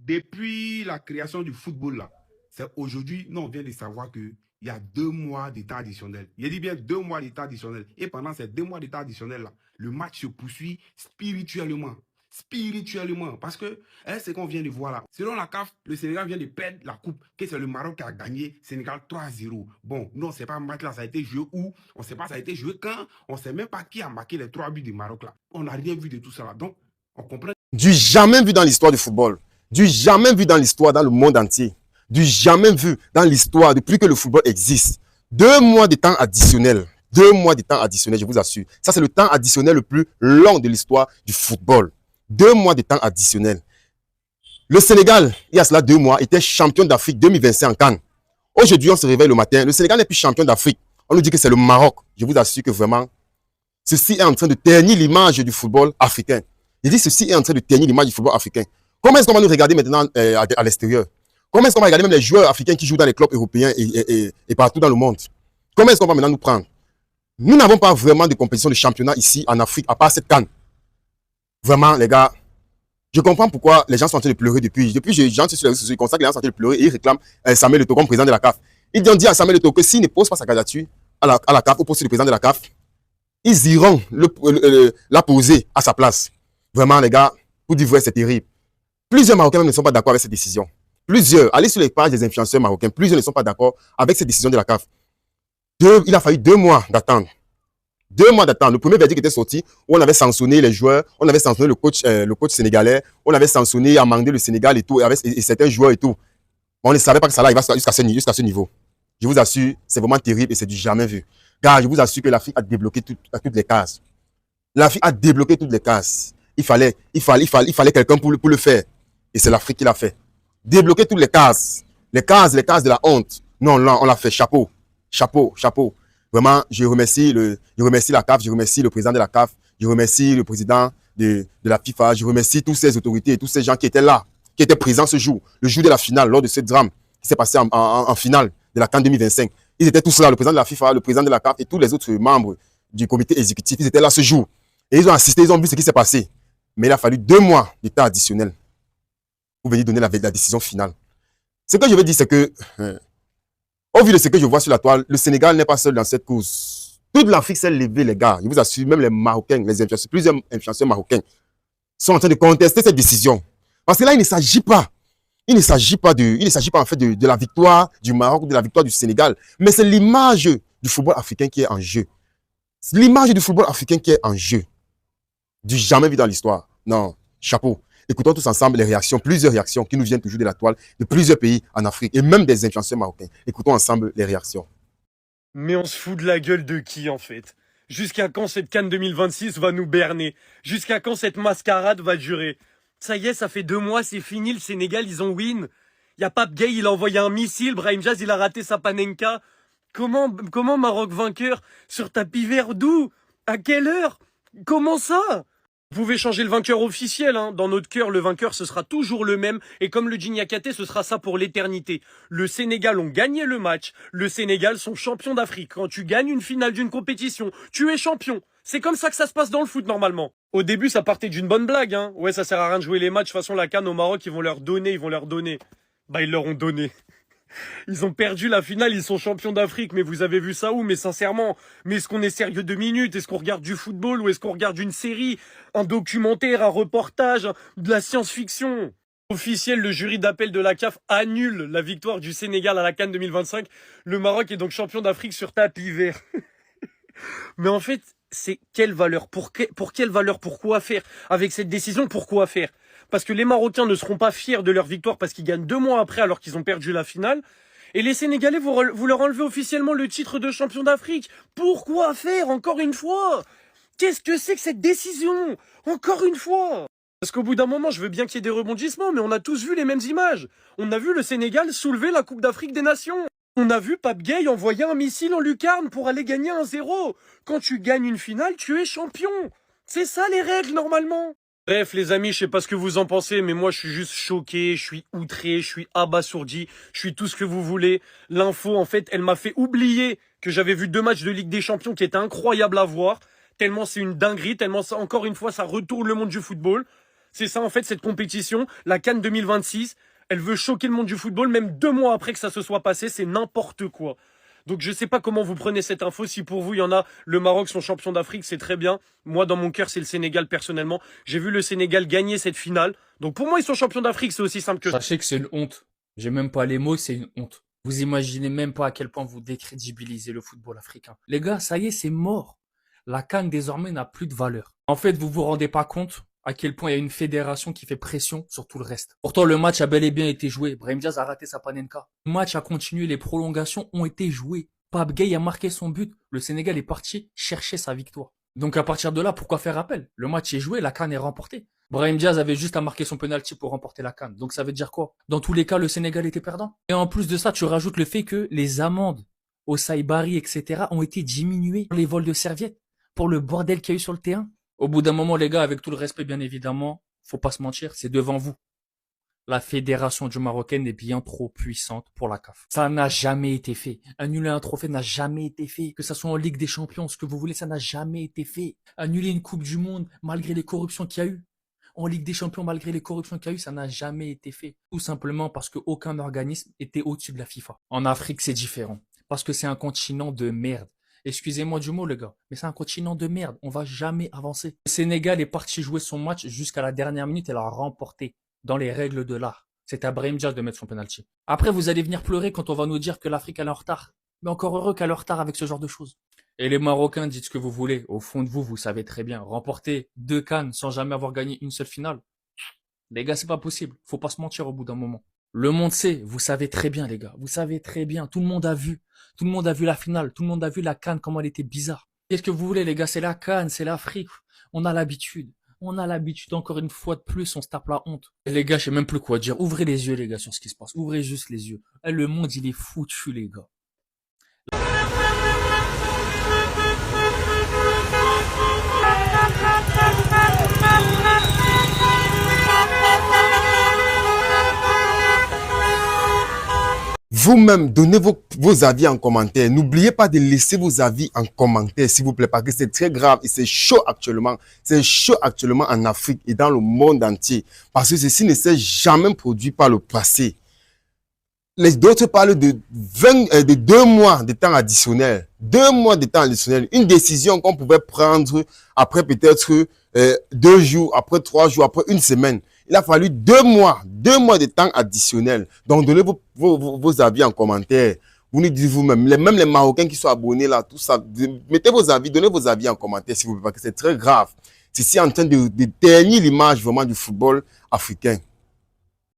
depuis la création du football, là, c'est aujourd'hui, nous, on vient de savoir qu'il y a 2 mois d'état additionnel. Il dit bien 2 mois d'état additionnel. Et pendant ces 2 mois d'état additionnel, là, le match se poursuit spirituellement. Spirituellement. Parce que c'est ce qu'on vient de voir là. Selon la CAF, le Sénégal vient de perdre la coupe. Que c'est le Maroc qui a gagné. Sénégal 3-0. Bon, nous, on ne sait pas match là, ça a été joué où. On ne sait pas ça a été joué quand. On ne sait même pas qui a marqué les 3 buts du Maroc là. On n'a rien vu de tout ça là. Donc, on comprend. Du jamais vu dans l'histoire du football. Du jamais vu dans l'histoire, dans le monde entier. Du jamais vu dans l'histoire, depuis que le football existe. 2 mois de temps additionnel. 2 mois de temps additionnel, je vous assure. Ça, c'est le temps additionnel le plus long de l'histoire du football. 2 mois de temps additionnel. Le Sénégal, il y a cela 2 mois, était champion d'Afrique 2025 en Cannes. Aujourd'hui, on se réveille le matin. Le Sénégal n'est plus champion d'Afrique. On nous dit que c'est le Maroc. Je vous assure que vraiment, ceci est en train de ternir l'image du football africain. Je dis ceci est en train de ternir l'image du football africain. Comment est-ce qu'on va nous regarder maintenant à l'extérieur? Comment est-ce qu'on va regarder même les joueurs africains qui jouent dans les clubs européens et partout dans le monde? Comment est-ce qu'on va maintenant nous prendre? Nous n'avons pas vraiment de compétition de championnat ici en Afrique, à part cette CAN. Vraiment, les gars, je comprends pourquoi les gens sont en train de pleurer depuis. Depuis, j'entre sur les réseaux sociaux, ils constatent que les gens sont en train de pleurer et ils réclament Samuel Eto'o comme président de la CAF. Ils ont dit à Samuel Eto'o que s'il ne pose pas sa candidature à la CAF, au poste de président de la CAF, ils iront la poser à sa place. Vraiment, les gars, pour dire vrai, c'est terrible. Plusieurs Marocains même ne sont pas d'accord avec cette décision. Plusieurs, allez sur les pages des influenceurs marocains, plusieurs ne sont pas d'accord avec cette décision de la CAF. Il a fallu 2 mois d'attendre. 2 mois d'attendre. Le premier verdict était sorti où on avait sanctionné les joueurs, on avait sanctionné le coach sénégalais, on avait sanctionné, amendé le Sénégal et tout, et certains joueurs et tout. On ne savait pas que ça là, il va jusqu'à ce niveau. Je vous assure, c'est vraiment terrible et c'est du jamais vu. Car je vous assure que l'Afrique a débloqué toutes les cases. L'Afrique a débloqué toutes les cases. Il fallait quelqu'un pour le faire. Et c'est l'Afrique qui l'a fait. Débloquer toutes les cases. Les cases de la honte. Non, là, on l'a fait. Chapeau. Chapeau, chapeau. Vraiment, je remercie la CAF, je remercie le président de la CAF, je remercie le président de la FIFA, je remercie toutes ces autorités et tous ces gens qui étaient là, qui étaient présents ce jour, le jour de la finale, lors de ce drame qui s'est passé en finale de la CAN 2025. Ils étaient tous là, le président de la FIFA, le président de la CAF et tous les autres membres du comité exécutif, ils étaient là ce jour. Et ils ont assisté, ils ont vu ce qui s'est passé. Mais il a fallu 2 mois d'état additionnel pour venir donner la décision finale. Ce que je veux dire, c'est que, au vu de ce que je vois sur la toile, le Sénégal n'est pas seul dans cette course. Toute l'Afrique s'est levée, les gars. Je vous assure, même les Marocains, les influenceurs, plusieurs influenceurs marocains sont en train de contester cette décision. Parce que là, il ne s'agit pas en fait de la victoire du Maroc ou de la victoire du Sénégal, mais c'est l'image du football africain qui est en jeu. C'est l'image du football africain qui est en jeu. Du jamais vu dans l'histoire. Non, chapeau. Écoutons tous ensemble les réactions, plusieurs réactions qui nous viennent toujours de la toile de plusieurs pays en Afrique et même des influenceurs marocains. Écoutons ensemble les réactions. Mais on se fout de la gueule de qui en fait? Jusqu'à quand cette CAN 2026 va nous berner? Jusqu'à quand cette mascarade va durer? Ça y est, ça fait 2 mois, c'est fini, le Sénégal, ils ont win. Y a Pape Gueye, il a envoyé un missile, Brahim Diaz, il a raté sa panenka. Comment Maroc vainqueur? Sur tapis vert d'où? À quelle heure? Comment ça? Vous pouvez changer le vainqueur officiel, hein. Dans notre cœur, le vainqueur, ce sera toujours le même. Et comme le dit Niakate, ce sera ça pour l'éternité. Le Sénégal ont gagné le match. Le Sénégal sont champions d'Afrique. Quand tu gagnes une finale d'une compétition, tu es champion. C'est comme ça que ça se passe dans le foot, normalement. Au début, ça partait d'une bonne blague, hein. Ouais, ça sert à rien de jouer les matchs. De toute façon, la CAN au Maroc, ils vont leur donner. Bah, ils leur ont donné. Ils ont perdu la finale, ils sont champions d'Afrique, mais vous avez vu ça où? Mais sincèrement, mais est-ce qu'on est sérieux 2 minutes? Est-ce qu'on regarde du football ou est-ce qu'on regarde une série, un documentaire, un reportage, de la science-fiction? Officiel, le jury d'appel de la CAF annule la victoire du Sénégal à la CAN 2025. Le Maroc est donc champion d'Afrique sur tapis vert. Mais en fait, c'est quelle valeur? Pour quelle valeur? Pourquoi faire? Avec cette décision, pourquoi faire? Parce que les Marocains ne seront pas fiers de leur victoire parce qu'ils gagnent 2 mois après alors qu'ils ont perdu la finale. Et les Sénégalais, vous leur enlevez officiellement le titre de champion d'Afrique. Pourquoi faire encore une fois? Qu'est-ce que c'est que cette décision? Encore une fois? Parce qu'au bout d'un moment, je veux bien qu'il y ait des rebondissements, mais on a tous vu les mêmes images. On a vu le Sénégal soulever la Coupe d'Afrique des Nations. On a vu Pape Gueye envoyer un missile en lucarne pour aller gagner 1-0. Quand tu gagnes une finale, tu es champion. C'est ça les règles normalement. Bref les amis, je sais pas ce que vous en pensez, mais moi je suis juste choqué, je suis outré, je suis abasourdi, je suis tout ce que vous voulez. L'info en fait, elle m'a fait oublier que j'avais vu 2 matchs de Ligue des Champions qui étaient incroyables à voir. Tellement c'est une dinguerie, tellement ça, encore une fois ça retourne le monde du football. C'est ça, en fait, cette compétition. La CAN 2026, elle veut choquer le monde du football, même 2 mois après que ça se soit passé. C'est n'importe quoi. Donc je sais pas comment vous prenez cette info. Si pour vous, il y en a, le Maroc sont champions d'Afrique, c'est très bien. Moi, dans mon cœur, c'est le Sénégal, personnellement. J'ai vu le Sénégal gagner cette finale. Donc pour moi, ils sont champions d'Afrique, c'est aussi simple que ça. Sachez que c'est une honte. J'ai même pas les mots, c'est une honte. Vous imaginez même pas à quel point vous décrédibilisez le football africain. Les gars, ça y est, c'est mort. La CAN désormais n'a plus de valeur. En fait, vous vous rendez pas compte à quel point il y a une fédération qui fait pression sur tout le reste. Pourtant, le match a bel et bien été joué. Brahim Diaz a raté sa panenka. Le match a continué, les prolongations ont été jouées. Pape Gueye a marqué son but. Le Sénégal est parti chercher sa victoire. Donc à partir de là, pourquoi faire appel? Le match est joué, la CAN est remportée. Brahim Diaz avait juste à marquer son penalty pour remporter la CAN. Donc ça veut dire quoi? Dans tous les cas, le Sénégal était perdant. Et en plus de ça, tu rajoutes le fait que les amendes au Saïbari, etc. ont été diminuées pour les vols de serviettes, pour le bordel qu'il y a eu sur le terrain. Au bout d'un moment, les gars, avec tout le respect, bien évidemment, faut pas se mentir, c'est devant vous. La fédération du Marocaine est bien trop puissante pour la CAF. Ça n'a jamais été fait. Annuler un trophée n'a jamais été fait. Que ça soit en Ligue des Champions, ce que vous voulez, ça n'a jamais été fait. Annuler une Coupe du Monde, malgré les corruptions qu'il y a eu. En Ligue des Champions, malgré les corruptions qu'il y a eu, ça n'a jamais été fait. Tout simplement parce qu'aucun organisme était au-dessus de la FIFA. En Afrique, c'est différent. Parce que c'est un continent de merde. Excusez-moi du mot, les gars, mais c'est un continent de merde. On va jamais avancer. Le Sénégal est parti jouer son match jusqu'à la dernière minute et l'a remporté dans les règles de l'art. C'est à Brahim Diaz de mettre son penalty. Après, vous allez venir pleurer quand on va nous dire que l'Afrique est en retard. Mais encore heureux qu'elle est en retard avec ce genre de choses. Et les Marocains, dites ce que vous voulez. Au fond de vous, vous savez très bien. Remporter 2 CAN sans jamais avoir gagné une seule finale. Les gars, c'est pas possible. Faut pas se mentir au bout d'un moment. Le monde sait, vous savez très bien, les gars. Vous savez très bien. Tout le monde a vu. Tout le monde a vu la finale. Tout le monde a vu la CAN, comment elle était bizarre. Qu'est-ce que vous voulez, les gars? C'est la CAN, c'est l'Afrique. On a l'habitude. On a l'habitude, encore une fois de plus, on se tape la honte. Et les gars, je sais même plus quoi dire. Ouvrez les yeux, les gars, sur ce qui se passe. Ouvrez juste les yeux. Le monde, il est foutu, les gars. Vous-même, donnez vos avis en commentaire. N'oubliez pas de laisser vos avis en commentaire, s'il vous plaît, parce que c'est très grave et c'est chaud actuellement. C'est chaud actuellement en Afrique et dans le monde entier. Parce que ceci ne s'est jamais produit par le passé. Les d'autres parlent de 2 mois de temps additionnel. 2 mois de temps additionnel. Une décision qu'on pouvait prendre après peut-être 2 jours, après 3 jours, après une semaine. Il a fallu 2 mois de temps additionnel. Donc, donnez vos avis en commentaire. Vous nous dites vous-même, même les Marocains qui sont abonnés là, tout ça, mettez vos avis, donnez vos avis en commentaire s'il vous plaît, parce que c'est très grave. Ceci est en train de ternir l'image vraiment du football africain.